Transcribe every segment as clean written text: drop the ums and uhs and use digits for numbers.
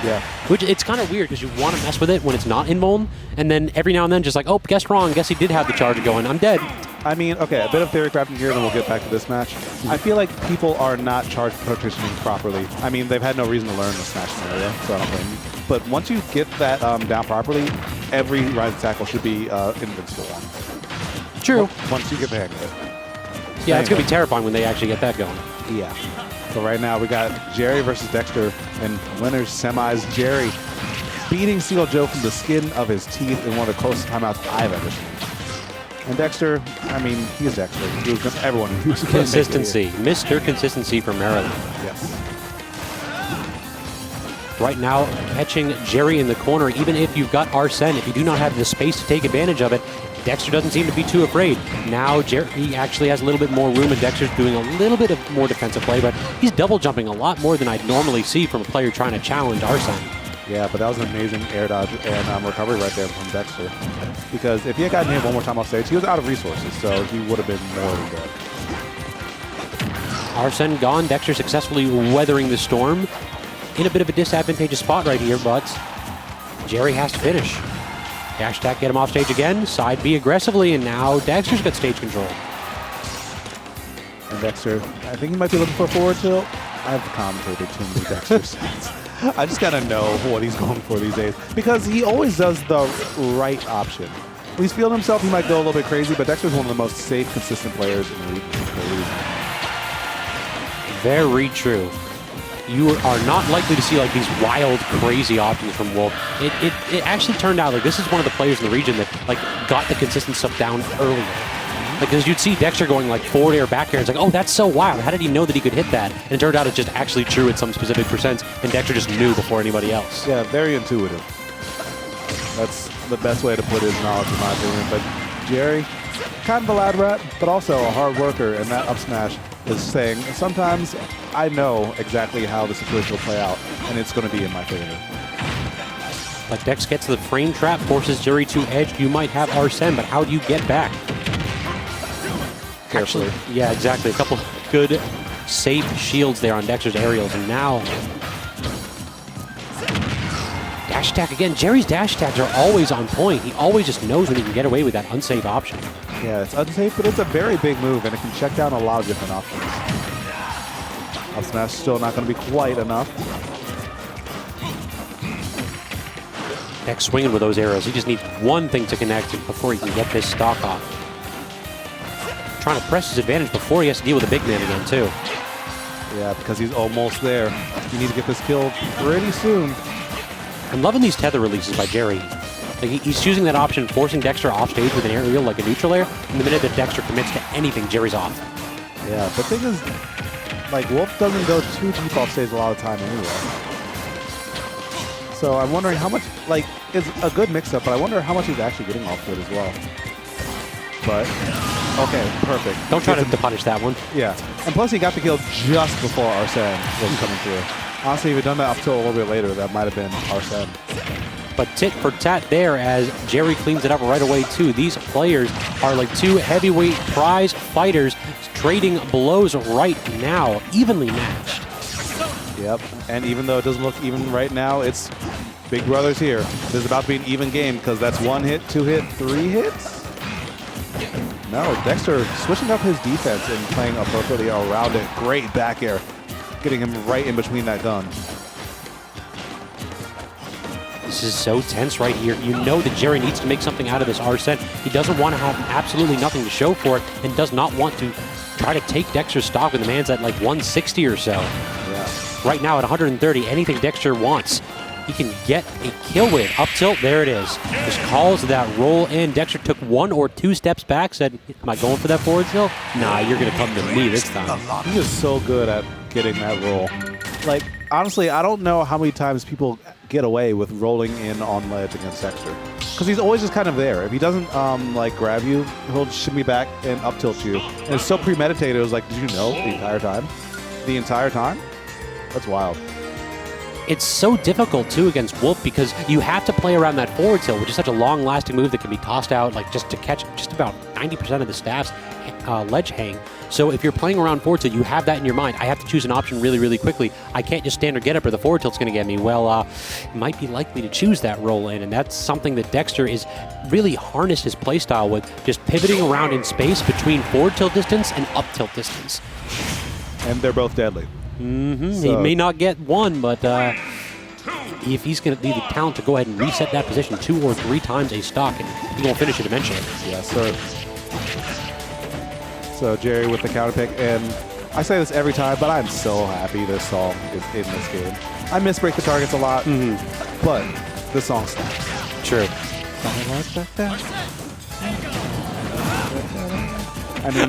Yeah. Which, it's kind of weird because you want to mess with it when it's not invuln, and then every now and then just like, oh, guess wrong, guess he did have the charge going, I'm dead. I mean, okay, a bit of theory crafting here, then we'll get back to this match. I feel like people are not charge partitioning properly. I mean, they've had no reason to learn the Smash scenario, so I don't blame you. But once you get that down properly, every rising tackle should be invincible. True. Once you get the hang of it. Yeah, it's going to be terrifying when they actually get that going. Yeah. So right now we got Jerry versus Dexter, and winners semis. Jerry beating Seal Joe from the skin of his teeth in one of the closest timeouts I've ever seen. And Dexter, I mean, he's Dexter. He was against everyone. He was Consistency. Mr. Consistency for Maryland. Yes. Right now, catching Jerry in the corner, even if you've got Arsene, if you do not have the space to take advantage of it, Dexter doesn't seem to be too afraid. Now, Jerry actually has a little bit more room, and Dexter's doing a little bit of more defensive play, but he's double jumping a lot more than I'd normally see from a player trying to challenge Arsene. Yeah, but that was an amazing air dodge and recovery right there from Dexter. Because if he had gotten hit one more time off stage, he was out of resources, so he would have been more than good. Arsene gone. Dexter successfully weathering the storm. In a bit of a disadvantageous spot right here, but Jerry has to finish. Dash attack, get him off stage again. Side B aggressively, and now Dexter's got stage control. And Dexter, I think he might be looking for a forward tilt. I've commentated too many Dexter sets. I just gotta know what he's going for these days, because he always does the right option. When he's feeling himself, he might go a little bit crazy, but Dexter's one of the most safe, consistent players in the league for a reason. Very true. You are not likely to see like these wild, crazy options from Wolf. It actually turned out like this is one of the players in the region that like got the consistent stuff down earlier. Like, because you'd see Dexter going like forward air, back air. It's like, oh, that's so wild. How did he know that he could hit that? And it turned out it's just actually true at some specific percents, and Dexter just knew before anybody else. Yeah, very intuitive. That's the best way to put his knowledge, in my opinion. But Jerry, kind of a lad rat, but also a hard worker, and that up smash is saying, sometimes I know exactly how the situation will play out, and it's going to be in my favor. Like Dex gets the frame trap, forces Jerry to edge. You might have Arsene, but how do you get back? Carefully. Actually, yeah, exactly. A couple good, safe shields there on Dexter's aerials, and now dash attack again. Jerry's dash attacks are always on point. He always just knows when he can get away with that unsafe option. Yeah, it's unsafe, but it's a very big move, and it can check down a lot of different options. Up smash still not going to be quite enough. Dex swinging with those arrows. He just needs one thing to connect before he can get this stock off. Trying to press his advantage before he has to deal with a big man again, too. Yeah, because he's almost there. You need to get this kill pretty soon. I'm loving these tether releases by Jerry. Like he's choosing that option, forcing Dexter off stage with an aerial like a neutral air. And the minute that Dexter commits to anything, Jerry's off. Yeah, the thing is, like, Wolf doesn't go too deep off stage a lot of the time anyway. So I'm wondering how much, like, it's a good mix-up, but I wonder how much he's actually getting off to it as well. But, okay, perfect. Don't try to punish that one. Yeah, and plus he got the kill just before Arsene was coming through. Honestly, if he'd done that up till a little bit later, that might have been Arsene. But tit for tat there as Jerry cleans it up right away, too. These players are like two heavyweight prize fighters trading blows right now, evenly matched. Yep, and even though it doesn't look even right now, it's Big Brother's here. This is about to be an even game because that's 1 hit, 2 hit, 3 hits. No, Dexter switching up his defense and playing appropriately around it. Great back air, getting him right in between that gun. This is so tense right here. You know that Jerry needs to make something out of this Arsene. He doesn't want to have absolutely nothing to show for it and does not want to try to take Dexter's stock when the man's at like 160 or so. Yeah. Right now at 130, anything Dexter wants, he can get a kill with. Up tilt, there it is. Just calls that roll in. Dexter took 1 or 2 steps back, said, am I going for that forward tilt? Nah, you're going to come to me this time. He is so good at getting that roll. Like, honestly, I don't know how many times people get away with rolling in on ledge against Dexter. Because he's always just kind of there. If he doesn't, like, grab you, he'll shimmy back and up tilt you. And it's so premeditated, it was like, did you know the entire time? The entire time? That's wild. it's so difficult too against Wolf because you have to play around that forward tilt, which is such a long-lasting move that can be tossed out like just to catch just about 90% of the staff's ledge hang. So if you're playing around forward tilt, you have that in your mind. I have to choose an option really, really quickly. I can't just standard get up or the forward tilt's going to get me. Well, might be likely to choose that roll in, and that's something that Dexter is really harnessed his playstyle with, just pivoting around in space between forward tilt distance and up tilt distance. And they're both deadly. So he may not get one, but if he's going to be the talent to go ahead and reset that position 2 or 3 times a stock, and he will finish it eventually. Yes, sir. So Jerry with the counter pick, and I say this every time, but I'm so happy this song is in this game. I miss Break the Targets a lot, but this song slaps. True.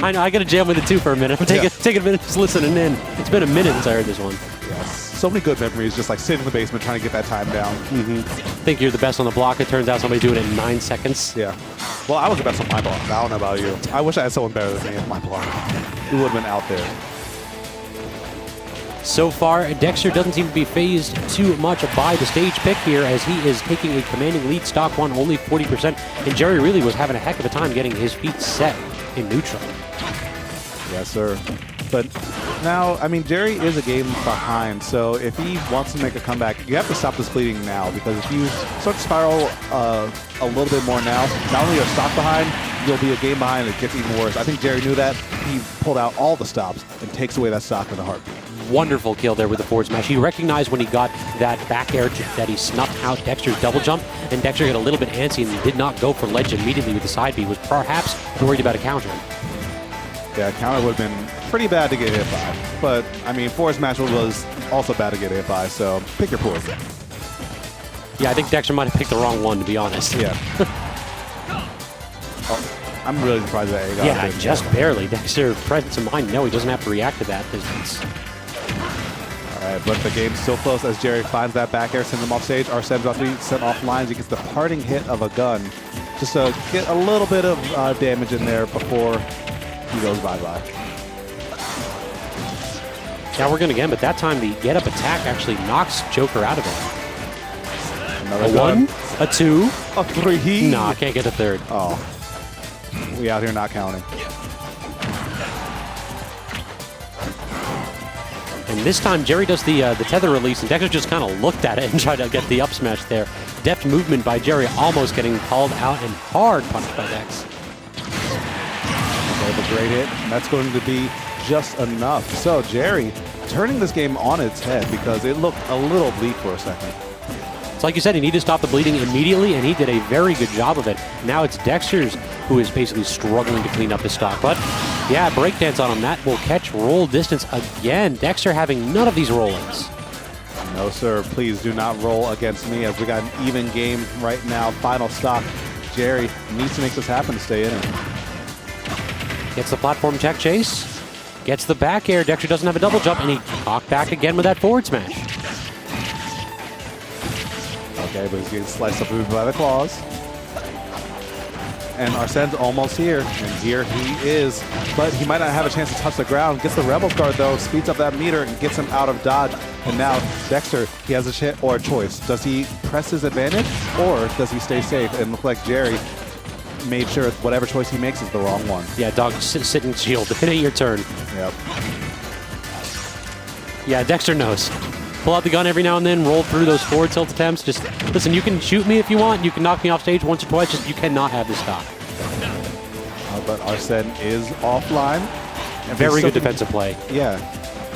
I know, I got to jam with it too for a minute. I'm taking a minute just listening in. It's been a minute since I heard this one. Yes. So many good memories, just like sitting in the basement trying to get that time down. Think you're the best on the block. It turns out somebody doing it in 9 seconds. Yeah. Well, I was the best on my block. I don't know about you. I wish I had someone better than me on my block. Who would have been out there. So far, Dexter doesn't seem to be phased too much by the stage pick here as he is taking a commanding lead. Stock 1 only 40%, and Jerry really was having a heck of a time getting his feet set in neutral. Yes, sir. But now, I mean, Jerry is a game behind, so if he wants to make a comeback, you have to stop this bleeding now, because if you start to spiral a little bit more now, not only are stock behind, you'll be a game behind and it gets even worse. I think Jerry knew that. He pulled out all the stops and takes away that stock in a heartbeat. Wonderful kill there with the forward smash. He recognized when he got that back air that he snuffed out Dexter's double jump, and Dexter got a little bit antsy and did not go for ledge immediately with the side B, was perhaps worried about a counter. Yeah, counter would have been pretty bad to get hit by. But, I mean, forward smash was also bad to get hit by, so pick your poison. Yeah, I think Dexter might have picked the wrong one, to be honest. Yeah. I'm really surprised that A got yeah, it. just barely. Dexter, presence of mind, no, he doesn't have to react to that distance. All right, but the game's still close as Jerry finds that back air, sends him off stage. Arsen's about to be sent off lines. He gets the parting hit of a gun just to get a little bit of damage in there before he goes bye-bye. Now we're going again, but that time the get-up attack actually knocks Joker out of it. Another a gun. 1, a 2, a 3. Nah, I can't get a 3rd. Oh. We out here not counting. And this time, Jerry does the tether release, and Dexter just kind of looked at it and tried to get the up smash there. Deft movement by Jerry, almost getting called out and hard punished by Dex. A great hit, and that's going to be just enough. So Jerry turning this game on its head because it looked a little bleak for a second. It's like you said, he needed to stop the bleeding immediately, and he did a very good job of it. Now it's Dexter's who is basically struggling to clean up his stock. But yeah, breakdance on him. That will catch roll distance again. Dexter having none of these roll-ins. No, sir. Please do not roll against me as we got an even game right now. Final stock. Jerry needs to make this happen to stay in it. Gets the platform check chase. Gets the back air. Dexter doesn't have a double jump, and he cocked back again with that forward smash. Okay, but he's getting sliced up by the claws. And Arsen's almost here, and here he is. But he might not have a chance to touch the ground. Gets the Rebels guard, though, speeds up that meter and gets him out of dodge. And now Dexter, he has a choice. Does he press his advantage, or does he stay safe and look like Jerry made sure whatever choice he makes is the wrong one? Yeah, dog, sit and shield. It ain't your turn. Yep. Yeah, Dexter knows. Pull out the gun every now and then, roll through those forward tilt attempts. Just, listen, you can shoot me if you want. You can knock me off stage once or twice. Just, you cannot have this stock. But Arsen is offline. Very good defensive play. Yeah.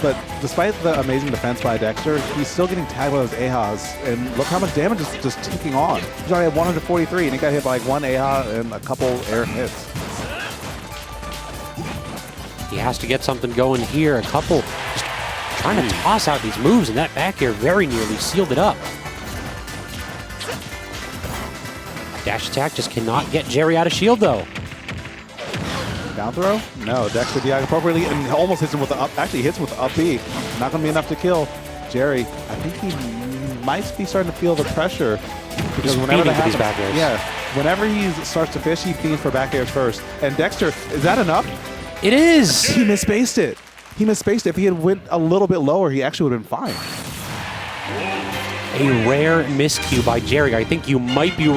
But despite the amazing defense by Dexter, he's still getting tagged with those AHAs. And look how much damage is just ticking on. He's already at 143, and he got hit by like 1 AHA and a couple air hits. He has to get something going here. A couple, just trying to toss out these moves, and that back air very nearly sealed it up. Dash attack just cannot get Jerry out of shield, though. Down throw? No, Dexter DI appropriately and almost hits him with the up. Actually, hits him with the up B. Not going to be enough to kill Jerry. I think he might be starting to feel the pressure because whenever that happens, back airs. Yeah, whenever he starts to fish, he fiends for back airs first. And Dexter, is that enough? It is. He misspaced it. He misspaced it. If he had went a little bit lower, he actually would have been fine. a rare miscue by Jerry. I think you might be